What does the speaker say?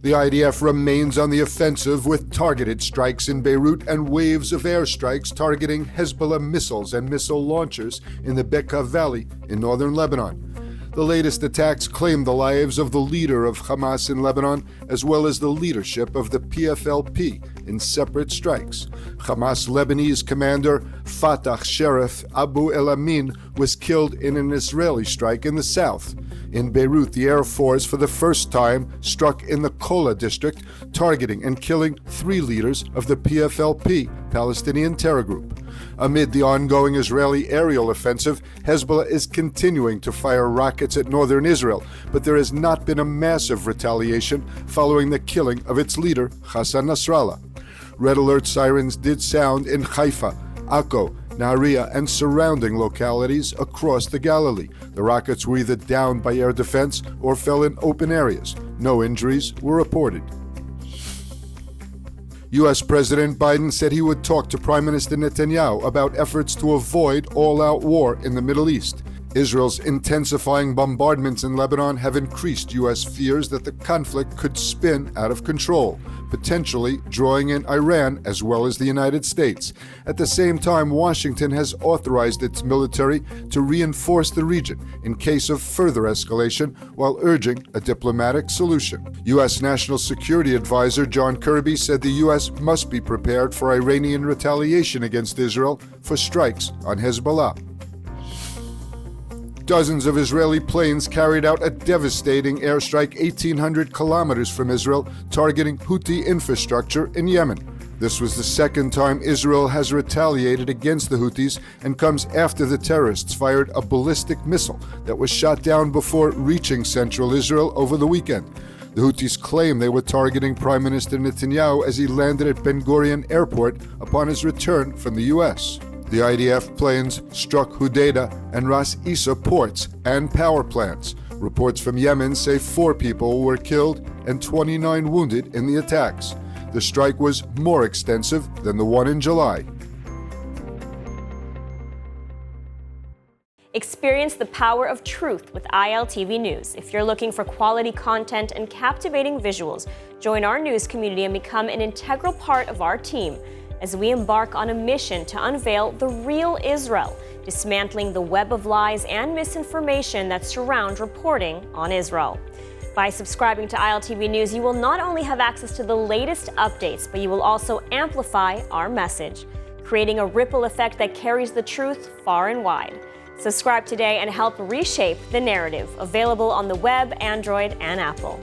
The IDF remains on the offensive with targeted strikes in Beirut and waves of airstrikes targeting Hezbollah missiles and missile launchers in the Bekaa Valley in northern Lebanon. The latest attacks claim the lives of the leader of Hamas in Lebanon, as well as the leadership of the PFLP in separate strikes. Hamas Lebanese commander Fatah Sherif Abu El Amin was killed in an Israeli strike in the south. In Beirut, the Air Force for the first time struck in the Kola district, targeting and killing 3 leaders of the PFLP, Palestinian terror group. Amid the ongoing Israeli aerial offensive, Hezbollah is continuing to fire rockets at northern Israel, but there has not been a massive retaliation following the killing of its leader, Hassan Nasrallah. Red alert sirens did sound in Haifa, Akko, Nahariya, and surrounding localities across the Galilee. The rockets were either downed by air defense or fell in open areas. No injuries were reported. U.S. President Biden said he would talk to Prime Minister Netanyahu about efforts to avoid all-out war in the Middle East. Israel's intensifying bombardments in Lebanon have increased U.S. fears that the conflict could spin out of control, potentially drawing in Iran as well as the United States. At the same time, Washington has authorized its military to reinforce the region in case of further escalation while urging a diplomatic solution. U.S. National Security Advisor John Kirby said the U.S. must be prepared for Iranian retaliation against Israel for strikes on Hezbollah. Dozens of Israeli planes carried out a devastating airstrike 1,800 kilometers from Israel, targeting Houthi infrastructure in Yemen. This was the second time Israel has retaliated against the Houthis and comes after the terrorists fired a ballistic missile that was shot down before reaching central Israel over the weekend. The Houthis claim they were targeting Prime Minister Netanyahu as he landed at Ben Gurion Airport upon his return from the U.S. The IDF planes struck Hodeidah and Ras Isa ports and power plants. Reports from Yemen say 4 people were killed and 29 wounded in the attacks. The strike was more extensive than the one in July. Experience the power of truth with ILTV News. If you're looking for quality content and captivating visuals, join our news community and become an integral part of our team as we embark on a mission to unveil the real Israel, dismantling the web of lies and misinformation that surround reporting on Israel. By subscribing to ILTV News, you will not only have access to the latest updates, but you will also amplify our message, creating a ripple effect that carries the truth far and wide. Subscribe today and help reshape the narrative. Available on the web, Android, and Apple.